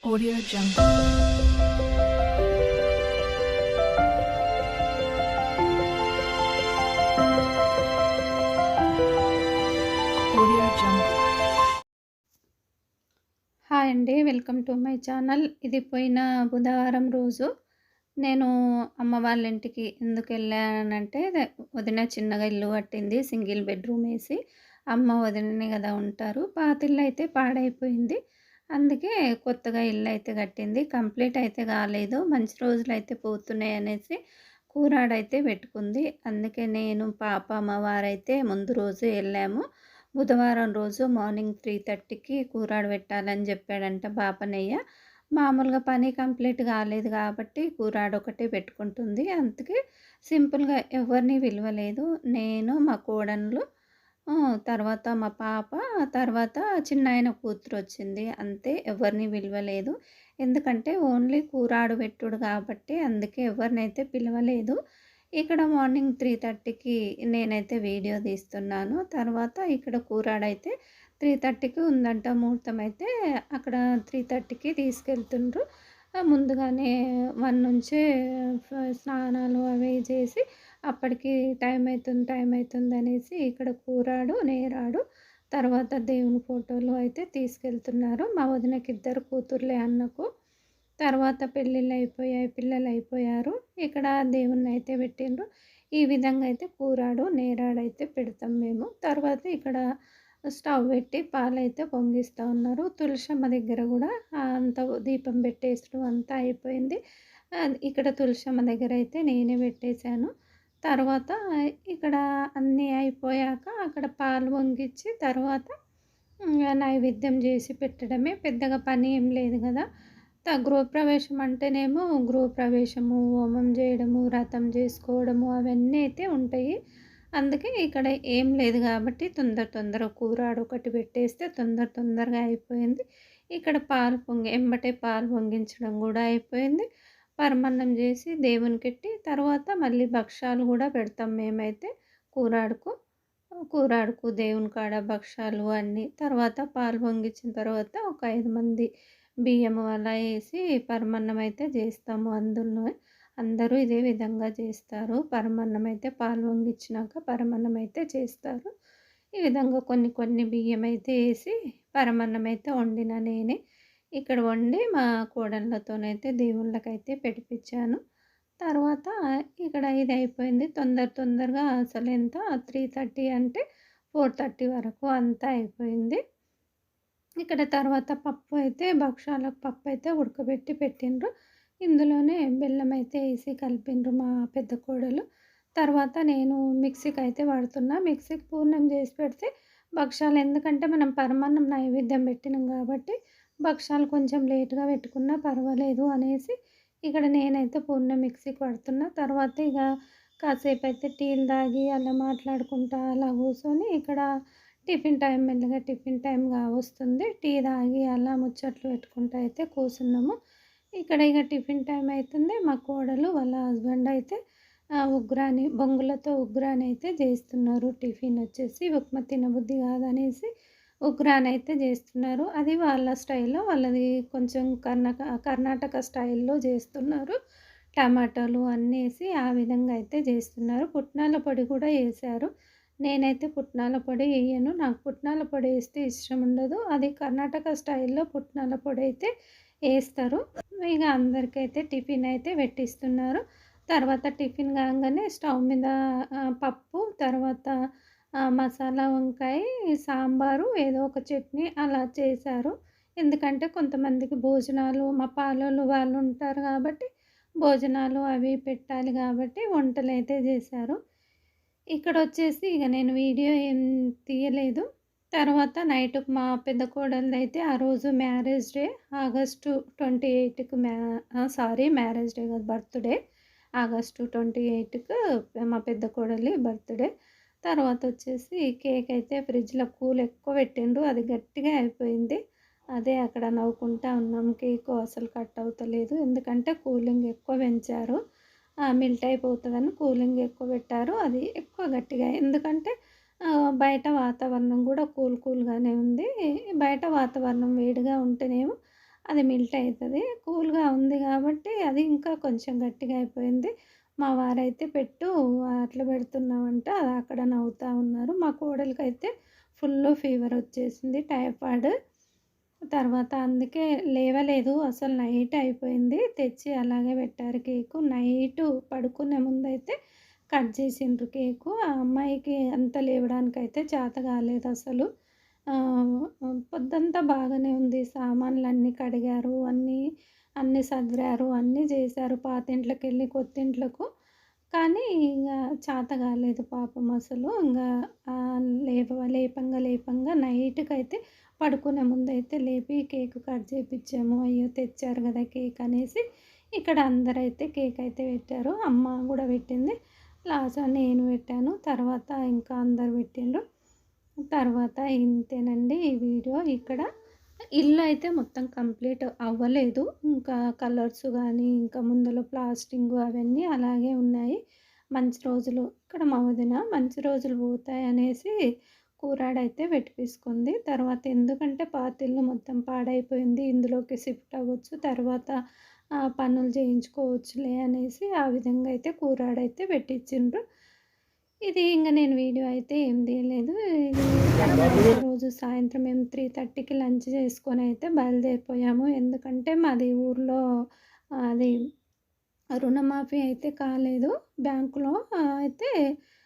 Audio Jungle. Audio Jungle. Hi అండి. Welcome to my channel. ఇది పోయిన బుధవారం రోజు నేను అమ్మ వాళ్ళ ఇంటికి ఎందుకెళ్ళానంటే, వదిన చిన్నగా ఇల్లు కట్టింది. సింగిల్ బెడ్‌రూమ్ ఏసి. అమ్మ, వదిననే కదా ఉంటారు. పాతిల్లు అయితే పాడైపోయింది. అందుకే కొత్తగా ఇల్లు అయితే కట్టింది. కంప్లీట్ అయితే కాలేదు. మంచి రోజులైతే పోతున్నాయి అనేసి కూరాడైతే పెట్టుకుంది. అందుకే నేను, పాప, మా వారైతే ముందు రోజే వెళ్ళాము. బుధవారం రోజు మార్నింగ్ 3:30కి కూరాడు పెట్టాలని చెప్పాడంట బాపనయ్య. మామూలుగా పని కంప్లీట్ కాలేదు కాబట్టి కూరాడు ఒకటే పెట్టుకుంటుంది. అందుకే సింపుల్‌గా ఎవరిని పిలవలేదు. నేను, మా కోడన్లు, తర్వాత మా పాప, తర్వాత చిన్నాయన కూతురొచ్చింది. అంతే, ఎవరిని పిలవలేదు. ఎందుకంటే ఓన్లీ కూరాడు పెట్టుడు కాబట్టి అందుకే ఎవరినైతే పిలవలేదు. ఇక్కడ మార్నింగ్ 3:30కి నేనైతే వీడియో తీస్తున్నాను. తర్వాత ఇక్కడ కూరాడైతే 3:30కి ఉందంట ముహూర్తం అయితే, అక్కడ 3:30కి తీసుకెళ్తుండ్రు. ముందుగానే 1 నుంచే స్నానాలు అవి చేసి అప్పటికి టైం అవుతుందనేసి ఇక్కడ కూరాడు, నేరాడు, తర్వాత దేవుని ఫోటోలు అయితే తీసుకెళ్తున్నారు. మా వదినకి 2 కూతుర్లే అన్నకు. తర్వాత పెళ్ళిళ్ళయిపోయాయి, పిల్లలయిపోయారు. ఇక్కడ దేవుడినైతే పెట్టిండ్రు. ఈ విధంగా అయితే కూరాడు, నేరాడైతే పెడతాం మేము. తర్వాత ఇక్కడ స్టవ్ పెట్టి పాలైతే పొంగిస్తా ఉన్నారు. తులసమ్మ దగ్గర గూడా అంతా దీపం పెట్టేసడం అంతా అయిపోయింది. ఇక్కడ తులసమ్మ దగ్గర అయితే నేనే పెట్టేశాను. తర్వాత ఇక్కడ అన్నీ అయిపోయాక అక్కడ పాలు పొంగిచ్చి తర్వాత నైవేద్యం చేసి పెట్టడమే. పెద్దగా పని ఏం లేదు గదా! గృహప్రవేశం అంటేనేమో గృహప్రవేశము, హోమం చేయడము, వ్రతం చేసుకోవడము అవన్నీ అయితే ఉంటాయి. అందుకే ఇక్కడ ఏం లేదు కాబట్టి తొందరగా కూరాడు ఒకటి పెట్టేస్తే తొందరగా అయిపోయింది. ఇక్కడ ఎంబటే పాలు పొంగించడం కూడా అయిపోయింది. పరమాన్నం చేసి దేవునికెట్టి తర్వాత మళ్ళీ భక్షాలు కూడా పెడతాం మేమైతే కూరాడుకు. కూరాడుకు దేవుని కాడ భక్షాలు అన్నీ. తర్వాత పాలు పొంగించిన తర్వాత ఒక 5 మంది బియ్యము అలా ఏసి పరమాన్నం అయితే చేస్తాము అందులో. అందరూ ఇదే విధంగా చేస్తారు. పరమాన్నం అయితే పాలు పొంగిచ్చినాక పరమాన్నం అయితే చేస్తారు. ఈ విధంగా కొన్ని బియ్యం అయితే ఏసి పరమాన్నం అయితే వండిన నేనే. ఇక్కడ వండి మా కోడళ్ళతోనైతే దేవుళ్ళకైతే పెట్టిపిచ్చాను. తర్వాత ఇక్కడ ఇది అయిపోయింది. తొందరగా అసలెంత 3:30 అంటే 4:30 వరకు అంతా అయిపోయింది. ఇక్కడ తర్వాత పప్పు అయితే భక్షాలకు పప్పు అయితే ఉడకబెట్టి పెట్టిండ్రు. ఇందులోనే బెల్లం అయితే ఏసి కలిపిండ్రు మా పెద్ద కోడలు. తర్వాత నేను మిక్సీకి అయితే పడుతున్నా. మిక్సీకి పూర్ణం చేసి పెడితే భక్షాలు, ఎందుకంటే మనం పరమాన్నం నైవేద్యం పెట్టినాం కాబట్టి భక్షాలు కొంచెం లేట్‌గా పెట్టుకున్నా పర్వాలేదు అనేసి ఇక్కడ నేనైతే పూర్ణం మిక్సీకి పడుతున్నా. తర్వాత ఇక కాసేపైతే టీలు తాగి అలా మాట్లాడుకుంటా అలా కూర్చొని ఇక్కడ మెల్లగా టిఫిన్ టైం వస్తుంది. టీ తాగి అలా ముచ్చట్లు పెట్టుకుంటూ అయితే కూర్చున్నాము. ఇక్కడ ఇక టిఫిన్ టైం అవుతుంది. మా కోడలు వాళ్ళ హస్బెండ్ అయితే బొంగులతో ఉగ్రాని అయితే చేస్తున్నారు. టిఫిన్ వచ్చేసి ఉప్మా తినబుద్ధి కాదనేసి ఉగ్రాని అయితే చేస్తున్నారు. అది వాళ్ళ స్టైల్‌లో, వాళ్ళది కొంచెం కర్ణాటక స్టైల్‌లో చేస్తున్నారు. టమాటాలు అన్నీ ఏసి ఆ విధంగా అయితే చేస్తున్నారు. పుట్నాల పొడి కూడా ఏశారు. నేనైతే పుట్నాల పొడి ఎయ్యను. నాకు పుట్నాల పొడి ఏస్తే ఇష్టం ఉండదు. అది కర్ణాటక స్టైల్‌లో పుట్నాల పొడి అయితే ఏస్తారు. ఇక అందరికైతే టిఫిన్ అయితే పెట్టిస్తున్నారు. తర్వాత టిఫిన్ కాంగానే స్టవ్ మీద పప్పు, తర్వాత మసాలా వంకాయ, సాంబారు, ఏదో ఒక చట్నీ అలా చేశారు. ఎందుకంటే కొంతమందికి భోజనాలు, మా పాలోళ్ళు వాళ్ళు ఉంటారు కాబట్టి భోజనాలు అవి పెట్టాలి కాబట్టి వంటలైతే చేశారు. ఇక్కడొచ్చేసి ఇక నేను వీడియో ఏం తీయలేదు. తర్వాత నైట్‌కి మా పెద్ద కోడలిదైతే ఆ రోజు మ్యారేజ్ డే. ఆగస్టు 28కి మ్యారేజ్ డే కాదు, బర్త్‌డే. ఆగస్టు 28కి మా పెద్ద కోడలి బర్త్‌డే. తర్వాత వచ్చేసి కేక్ అయితే ఫ్రిడ్జ్‌లో కూల్ ఎక్కువ పెట్టిండ్రు. అది గట్టిగా అయిపోయింది. అదే అక్కడ నవ్వుకుంటా ఉన్నాం. కేకు అసలు కట్ అవుతలేదు. ఎందుకంటే కూలింగ్ ఎక్కువ పెంచారు. మెల్ట్ అయిపోతదని కూలింగ్ ఎక్కువ పెట్టారు. అది ఎక్కువ గట్టిగా, ఎందుకంటే బయట వాతావరణం కూడా కూల్‌గానే ఉంది. బయట వాతావరణం వేడిగా ఉంటేనేమో అది మెల్ట్ అయితది. కూల్‌గా ఉంది గాబట్టి అది ఇంకా కొంచెం గట్టిగా అయిపోయింది. మా వారైతే "పెట్టు అట్లా పెడుతున్నావంట" అది అక్కడ నవ్వుతా ఉన్నారు. మా కోడలికైతే ఫుల్లు ఫీవరొచ్చేసింది టైఫాయిడ్. తర్వాత అందుకే లేవలేదు. అసలు నైట్ అయిపోయింది. తెచ్చి అలాగే పెట్టారు కేకు. నైటు పడుకునే ముందైతే కట్ చేసిండ్రు కేకు. ఆ అమ్మాయికి అంత లేవడానికైతే చేత కాలేదసలు. పొద్దంతా బాగానే ఉంది. సామాన్లన్నీ కడిగారు. అన్నీ సదిరారు. అన్నీ చేశారు. పాతింట్లకెళ్ళి కొత్తింట్లకు. కానీ ఇంగ చేత కాలేదు పాపం అసలు. ఇంగా లేపంగా నైట్‌కైతే పడుకునే ముందైతే లేపి కేక్ కట్ చేపిచ్చాము. అయ్యో! తెచ్చారు గదా కేక్ అనేసి ఇక్కడ అందరైతే కేక్ అయితే పెట్టారు. అమ్మ గూడా పెట్టింది. లాస్ట్‌లో నేను పెట్టాను. తర్వాత ఇంకా అందరూ పెట్టిండ్రు. తర్వాత ఇంతేనండి ఈ వీడియో. ఇక్కడ ఇల్లు అయితే మొత్తం కంప్లీట్ అవ్వలేదు. ఇంకా కలర్స్ గానీ, ఇంకా ముందులో ప్లాస్టింగు అవన్నీ అలాగే ఉన్నాయి. మంచి రోజులు ఇక్కడ మా వదిన మంచి రోజులు పోతాయనేసి కూరాడైతే పెట్టిపిసుకుంది. తర్వాత ఎందుకంటే పాతిల్లు మొత్తం పాడైపోయింది. ఇందులోకి షిఫ్ట్ అవ్వచ్చు. తర్వాత పనులు చేయించుకోవచ్చులే అనేసి ఆ విధంగా అయితే కూరాడైతే పెట్టించిండ్రు. ఇది ఇంగ నేను వీడియో అయితే ఏం తీయలేదు. ఇది తర్వాత రోజు సాయంత్రం మేము 3:30కి లంచ్ చేసుకొనైతే బయలుదేరిపోయాము. ఎందుకంటే మాది ఊర్లో అది రుణమాఫీ అయితే కాలేదు బ్యాంకులో. అయితే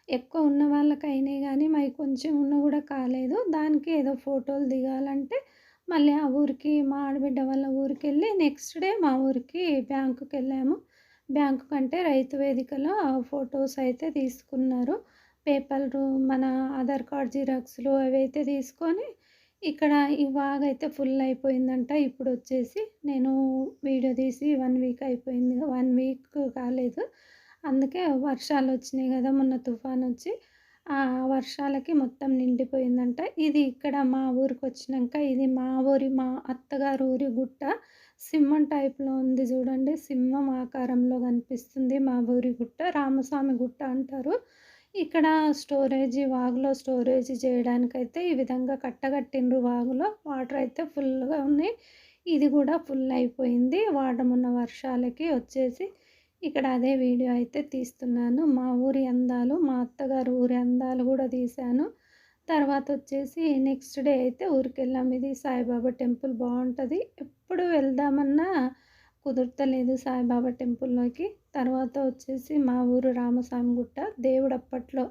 ఎక్కువ ఉన్న వాళ్ళకయినాయి గానీ, మాయి కొంచెం ఉన్న గూడా కాలేదు. దానికి ఏదో ఫోటోలు దిగాలంటే మళ్ళీ ఆ ఊరికి మా ఆడబిడ్డ వాళ్ళ ఊరికెళ్ళి నెక్స్ట్ డే మా ఊరికి బ్యాంకుకెళ్ళాము. బ్యాంకు కంటే రైతు వేదికలో ఫోటోస్ అయితే తీసుకున్నారు. పేపర్లు మన ఆధార్ కార్డ్ జిరాక్స్‌లు అవైతే తీసుకొని ఇక్కడ ఈ వాగైతే ఫుల్ అయిపోయిందంట. ఇప్పుడొచ్చేసి నేను వీడియో తీసి 1 వీక్ అయిపోయింది. 1 వీక్ కాలేదు. అందుకే వర్షాలొచ్చినాయి గదా! మొన్న తుఫానొచ్చి ఆ వర్షాలకి మొత్తం నిండిపోయిందంట. ఇది ఇక్కడ మా ఊరికొచ్చినంక ఇది మా అత్తగారు ఊరి గుట్ట. సింహం టైప్‌లో ఉంది జూడండి. సింహం ఆకారంలో కనిపిస్తుంది మా ఊరి గుట్ట. రామస్వామి గుట్ట అంటారు. ఇక్కడ వాగులో స్టోరేజ్ చేయడానికైతే ఈ విధంగా కట్టగట్టిండ్రు వాగులో. వాటర్ అయితే ఫుల్‌గా ఉన్నాయి. ఇది గూడా ఫుల్ అయిపోయింది. మొన్న వర్షాలకి వచ్చేసి ఇక్కడ అదే వీడియో అయితే తీస్తున్నాను. మా ఊరి అందాలు, మా అత్తగారు ఊరి అందాలు గూడా తీశాను. తర్వాతొచ్చేసి నెక్స్ట్ డే అయితే ఊరికెళ్ళాం. ఇది సాయిబాబా టెంపుల్ బావుంటది. ఎప్పుడు వెళ్దామన్నా కుదురుతలేదు సాయిబాబా టెంపుల్‌లోకి. తర్వాత వచ్చేసి మా ఊరు రామస్వామి గుట్ట. దేవుడు అప్పట్లో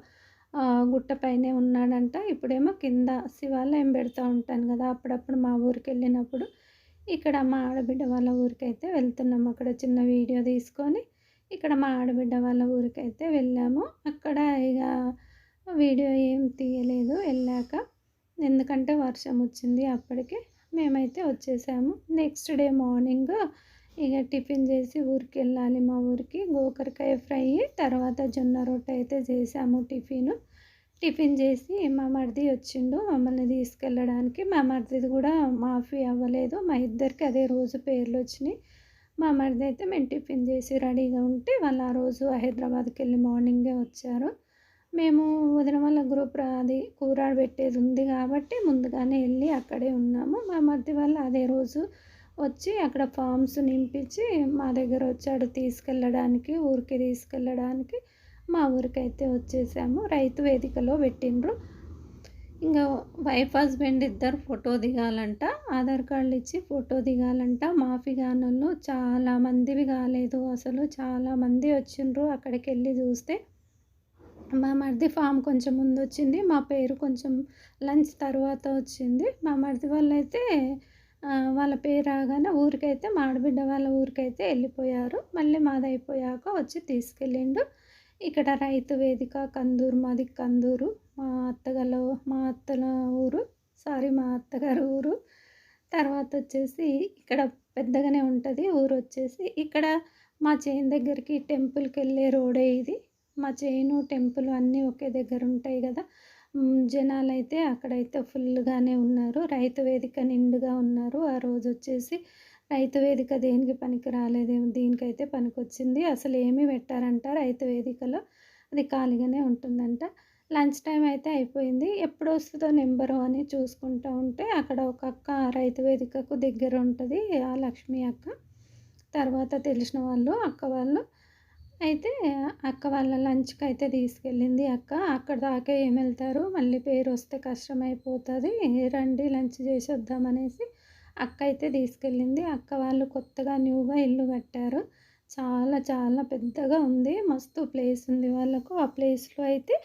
గుట్ట పైనే ఉన్నాడంట. ఇప్పుడేమో కింద శివాలయం పెడతా ఉంటాను గదా! అప్పుడప్పుడు మా ఊరికెళ్ళినప్పుడు. ఇక్కడ మా ఆడబిడ్డ వాళ్ళ ఊరికైతే వెళ్తున్నాం. అక్కడ చిన్న వీడియో తీసుకొని ఇక్కడ మా ఆడబిడ్డ వాళ్ళ ఊరికైతే వెళ్ళాము. అక్కడ ఇగ వీడియో ఏం తీయలేదు ఎళ్ళాక. ఎందుకంటే వర్షం వచ్చింది అప్పటికే. మేమైతే వచ్చేసాము. నెక్స్ట్ డే మార్నింగ్ ఇగ టిఫిన్ చేసి ఊరికెళ్ళాలి మా ఊరికి. గోకరకాయ ఫ్రై, తర్వాత జొన్న రొట్టె అయితే చేసాము టిఫిను. టిఫిన్ చేసి మా మరిది వచ్చిండు మమ్మల్ని తీసుకెళ్ళడానికి. మా మరిదిది కూడా మాఫీ అవ్వలేదు. మా ఇద్దరికి అదే రోజు పేర్లొచ్చినాయి. మా మరిది అయితే మేము టిఫిన్ చేసి రెడీగా ఉంటే వాళ్ళు ఆ రోజు హైదరాబాద్‌కెళ్ళి మార్నింగే వచ్చారు. మేము వదిన వాళ్ళ అది కూరాడు పెట్టేది ఉంది కాబట్టి ముందుగానే ఎళ్ళి అక్కడే ఉన్నాము. మా మరిది వాళ్ళు అదే రోజు వచ్చి అక్కడ ఫార్మ్స్ నింపించి మా దగ్గర వచ్చాడు తీసుకెళ్ళడానికి, ఊరికి తీసుకెళ్ళడానికి. మా ఊరికైతే వచ్చేసాము. రైతు వేదికలో పెట్టిండ్రు. ఇంగా వైఫ్, హస్బెండ్ ఇద్దరు ఫోటో దిగాలంట. ఆధార్ కార్డులు ఇచ్చి ఫోటో దిగాలంట. మాఫీ కానోళ్ళు చాలా మందివి కాలేదు. అసలు చాలామంది వచ్చిండ్రు. అక్కడికెళ్ళి చూస్తే మా మరిది ఫామ్ కొంచెం ముందొచ్చింది. మా పేరు కొంచెం లంచ్ తర్వాత వచ్చింది. మా మరిది వాళ్ళైతే వాళ్ళ పేరు రాగానే ఊరికైతే మా ఆడబిడ్డ వాళ్ళ ఊరికైతే వెళ్ళిపోయారు. మళ్ళీ మాదయిపోయాక వచ్చి తీసుకెళ్ళిండు. ఇక్కడ రైతు వేదిక కందూరు, మాది కందూరు. మా అత్తల ఊరు. మా అత్తగారి ఊరు. తర్వాత వచ్చేసి ఇక్కడ పెద్దగానే ఉంటది ఊరొచ్చేసి. ఇక్కడ మా చేను దగ్గరికి టెంపుల్‌కెళ్ళే రోడే ఇది. మా చేను, టెంపుల్ అన్నీ ఒకే దగ్గర ఉంటాయి గదా! జనాలైతే అక్కడైతే ఫుల్‌గానే ఉన్నారు. రైతు వేదిక నిండుగా ఉన్నారు. ఆ రోజొచ్చేసి రైతు వేదిక దేనికి పనికి రాలేదేమో దీనికైతే పనికొచ్చింది. అసలు ఏమీ పెట్టరంట రైతు వేదికలో. అది ఖాళీగానే ఉంటుందంట. లంచ్ టైమ్ అయితే అయిపోయింది. ఎప్పుడొస్తదో నెంబరు అని చూసుకుంటా ఉంటే అక్కడ ఒక అక్క రైతు వేదికకు దగ్గర ఉంటది. ఆ లక్ష్మి అక్క. తర్వాత తెలిసిన వాళ్ళు, అక్క వాళ్ళు. అయితే అక్క వాళ్ళ లంచ్‌కయితే తీసుకెళ్ళింది అక్క. అక్కడి దాకా ఏమెళ్తారు, మళ్ళీ పేరొస్తే కష్టమైపోతది. రండి లంచ్ చేసొద్దామనేసి అక్క అయితే తీసుకెళ్ళింది. అక్క వాళ్ళు కొత్తగా న్యూగా ఇల్లు కట్టారు. చాలా చాలా పెద్దగా ఉంది. మస్తు ప్లేస్ ఉంది వాళ్ళకు. ఆ ప్లేస్‌లో అయితే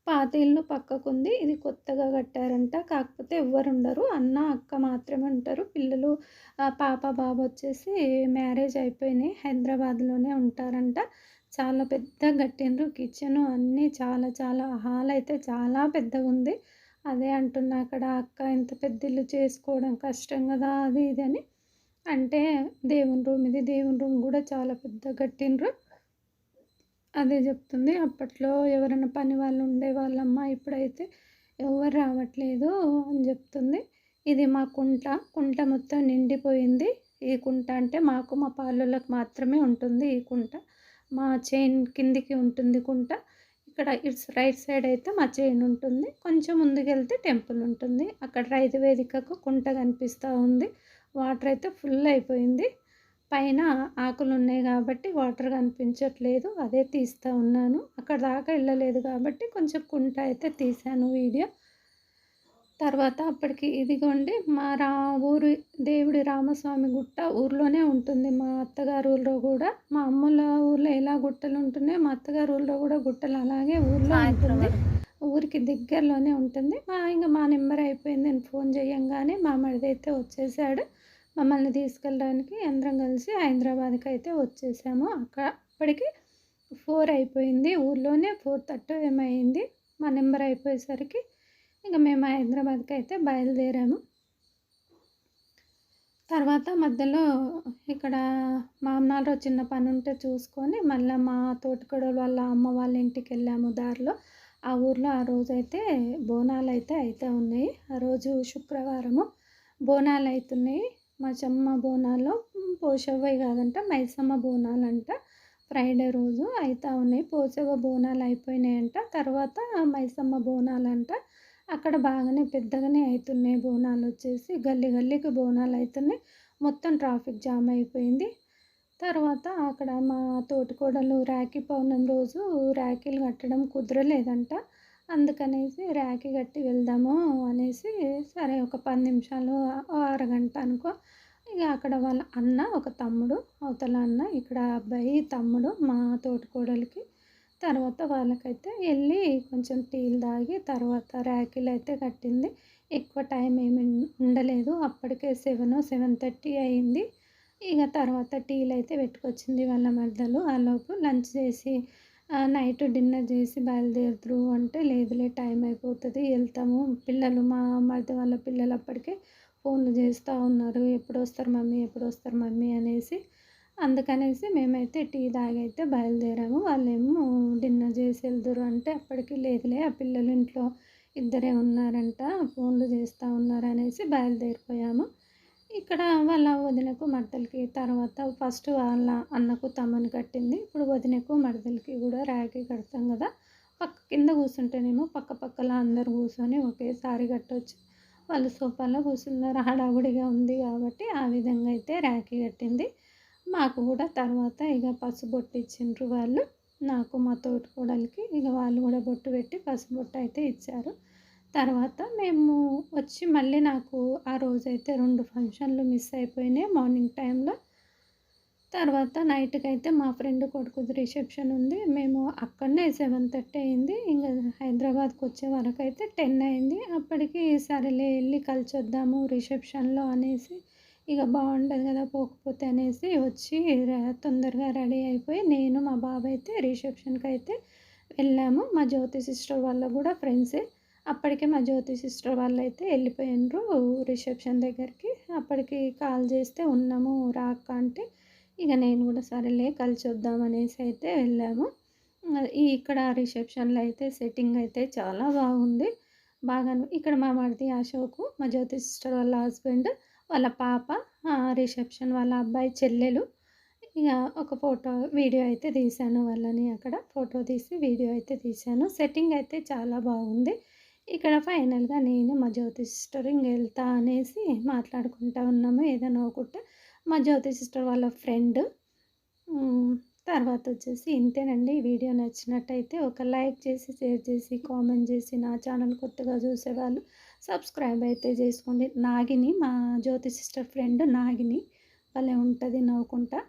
పాత ఇల్లు పక్కకుంది. ఇది కొత్తగా కట్టారంట. కాకపోతే ఎవ్వరుండరు. అన్న, అక్క మాత్రమే ఉంటారు. పిల్లలు పాప, బాబు వచ్చేసి మ్యారేజ్ అయిపోయినాయి. హైదరాబాద్‌లోనే ఉంటారంట. చాలా పెద్దగా కట్టిండ్రు. కిచెను అన్నీ చాలా చాలా హాల్ అయితే చాలా పెద్దగుంది. అదే అంటున్నా అక్కడ అక్క ఇంత పెద్ద ఇల్లు చేసుకోవడం కష్టం గదా! అది ఇది అని. అంటే దేవుని రూమ్ ఇది. దేవుని రూమ్ గూడా చాలా పెద్దగా కట్టిండ్రు. అదే జెప్తుంది. అప్పట్లో ఎవరైనా పని వాళ్ళు ఉండేవాళ్ళమ్మా. ఇప్పుడైతే ఎవ్వరు రావట్లేదు అని జెప్తుంది. ఇది మా కుంట. కుంట మొత్తం నిండిపోయింది. ఈ కుంట అంటే మాకు, మా పాలోళ్ళకి మాత్రమే ఉంటుంది ఈ కుంట. మా చేను కిందికి ఉంటుంది కుంట. ఇక్కడ రైట్ సైడ్ అయితే మా చేను ఉంటుంది. కొంచెం ముందుకెళ్తే టెంపుల్ ఉంటుంది. అక్కడ రైతు వేదికకు కుంట కనిపిస్తా ఉంది. వాటర్ అయితే ఫుల్ అయిపోయింది. పైన ఆకులున్నాయి గాబట్టి వాటర్ కనిపించట్లేదు. అదే తీస్తా ఉన్నాను. అక్కడి దాకా ఎళ్ళలేదు గాబట్టి కొంచెం కుంట అయితే తీశాను వీడియో. తర్వాత అప్పటికి ఇదిగోండి మా ఊరి దేవుడి రామస్వామి గుట్ట ఊర్లోనే ఉంటుంది. మా అత్తగారి ఊర్లో గూడా. మా అమ్మోళ్ళ ఊర్లో ఎలా గుట్టలుంటున్నాయో మా అత్తగారి ఊర్లో గూడా గుట్టలు అలాగే ఊర్లో ఉంటుంది. ఊరికి దగ్గరలోనే ఉంటుంది. మా నెంబర్ అయిపోయింది. నేను ఫోన్ చేయంగానే మా మరిదైతే వచ్చేసాడు. మమ్మల్ని తీసుకెళ్ళడానికి అందరం కలిసి హైదరాబాద్‌కైతే వచ్చేసాము. అప్పటికి 4 అయిపోయింది. ఊర్లోనే 4:30 ఏమో అయింది. మా నెంబర్ అయిపోయేసరికి ఇంక మేము హైదరాబాద్‌కైతే బయలుదేరాము. తర్వాత మధ్యలో ఇక్కడ మామనాడో చిన్న పనుంటే చూసుకొని మళ్ళా మా తోటికోడలు వాళ్ళ అమ్మ వాళ్ళ ఇంటికెళ్ళాము దారిలో. ఆ ఊర్లో ఆ రోజైతే బోనాలైతే అయితా ఉన్నాయి. ఆ రోజు శుక్రవారము బోనాలయితున్నాయి. మచమ్మ బోనాలు పోషవ్వయి కాదంట, మైసమ్మ బోనాలంట. ఫ్రైడే రోజు అయితా ఉన్నాయి. పోచవ్వ బోనాలు అయిపోయినాయంట. తర్వాత మైసమ్మ బోనాలంట. అక్కడ బాగానే పెద్దగానే అయితున్నాయి బోనాలొచ్చేసి. గల్లీ గల్లీకి బోనాలయితున్నాయి. మొత్తం ట్రాఫిక్ జామ్ అయిపోయింది. తర్వాత అక్కడ మా తోటికోడలు రాఖీ పౌర్ణమి రోజు రాఖీలు కట్టడం కుదరలేదంట. అందుకనేసి రాఖీ కట్టి వెళ్దాము అనేసి సరే ఒక 10 నిమిషాలు, అరగంట అనుకో. ఇక అక్కడ వాళ్ళ అన్న, ఒక తమ్ముడు, అవతల అన్న, ఇక్కడ అబ్బాయి, తమ్ముడు మా తోటికోడలికి. తర్వాత వాళ్ళకైతే వెళ్ళి కొంచెం టీలు తాగి తర్వాత రాఖీలైతే కట్టింది. ఎక్కువ టైం ఏమి ఉండలేదు. అప్పటికే 7:30 అయింది. ఇక తర్వాత టీలైతే పెట్టుకొచ్చింది వాళ్ళ మరదలు. ఆలోపు లంచ్ చేసి నైట్ డిన్నర్ చేసి బయలుదేరుదురు అంటే, లేదులే టైం అయిపోతుంది వెళ్తాము. పిల్లలు మా మరిది వాళ్ళ పిల్లలు అప్పటికే ఫోన్లు చేస్తూ ఉన్నారు. ఎప్పుడొస్తారు మమ్మీ, ఎప్పుడొస్తారు మమ్మీ అనేసి. అందుకనేసి మేమైతే టీ తాగైతే బయలుదేరాము. వాళ్ళేమో డిన్నర్ చేసి వెళ్దురు అంటే, అప్పటికి లేదులే ఆ పిల్లలు ఇంట్లో ఇద్దరే ఉన్నారంట, ఫోన్లు చేస్తూ ఉన్నారనేసి బయలుదేరిపోయాము. ఇక్కడ వాళ్ళ వదినకు, మరదలకి తర్వాత ఫస్ట్ వాళ్ళ అన్నకు, తమ్మునికి కట్టింది. ఇప్పుడు వదినకు, మరదలకి కూడా రాఖీ కడతాం కదా. కింద కూర్చుంటేనేమో పక్క పక్కల అందరూ కూర్చొని ఒకేసారి కట్టొచ్చు. వాళ్ళు సోఫాలో కూర్చున్నారు. హడావుడిగా ఉంది కాబట్టి ఆ విధంగా అయితే రాఖీ కట్టింది. మాకు కూడా తర్వాత ఇక పసుబొట్టు ఇచ్చిండ్రు వాళ్ళు. నాకు, మా తోటికోడలికి ఇక వాళ్ళు కూడా బొట్టు పెట్టి పసుబొట్టు అయితే ఇచ్చారు. తర్వాత మేము వచ్చి మళ్ళీ నాకు ఆ రోజైతే 2 ఫంక్షన్లు మిస్ అయిపోయినాయి మార్నింగ్ టైంలో. తర్వాత నైట్‌కైతే మా ఫ్రెండ్ కొడుకుది రిసెప్షన్ ఉంది. మేము అక్కడనే 7:30 అయింది. ఇంక హైదరాబాద్‌కొచ్చే వరకైతే 10 అయింది. అప్పటికి సరేలే ఎళ్లి కలిసొద్దాము రిసెప్షన్‌లో అనేసి, ఇక బాగుండదు కదా పోకపోతే అనేసి వచ్చి తొందరగా రెడీ అయిపోయి నేను, మా బాబాయ్ అయితే రిసెప్షన్‌కైతే వెళ్ళాము. మా జ్యోతి సిస్టర్ వాళ్ళ కూడా ఫ్రెండ్సే. అప్పటికే మా జ్యోతి సిస్టర్ వాళ్ళైతే వెళ్ళిపోయిండ్రు రిసెప్షన్ దగ్గరికి. అప్పటికి కాల్ చేస్తే ఉన్నాము రా అక్క అంటే, ఇక నేను కూడా సరేలే కలిసొద్దాం అనేసి అయితే వెళ్ళాము. ఇక్కడ రిసెప్షన్‌లో అయితే సెట్టింగ్ అయితే చాలా బాగుంది. ఇక్కడ మా మరిది అశోకు, మా జ్యోతి సిస్టర్ వాళ్ళ హస్బెండ్, వాళ్ళ పాప, రిసెప్షన్ వాళ్ళ అబ్బాయి చెల్లెలు. ఇక ఒక వీడియో అయితే తీశాను వాళ్ళని అక్కడ. ఫోటో తీసి వీడియో అయితే తీశాను. సెట్టింగ్ అయితే చాలా బాగుంది. ఇక్కడ ఫైనల్‌గా నేను మా జ్యోతి సిస్టర్ వెళ్తా అనేసి మాట్లాడుకుంటా ఉన్నాము. ఏదో నవ్వుకుంటా. మా జ్యోతి సిస్టర్ వాళ్ళ ఫ్రెండ్. హ్మ్. తర్వాతొచ్చేసి ఇంతేనండి. ఈ వీడియో నచ్చినట్టయితే ఒక లైక్ చేసి, షేర్ చేసి, కామెంట్ చేసి, నా ఛానల్ కొత్తగా చూసేవాళ్ళు సబ్స్క్రైబ్ అయితే చేసుకోండి. నాగిని మా జ్యోతి సిస్టర్ ఫ్రెండ్ నాగిని. భలే ఉంటది నవ్వుకుంటా.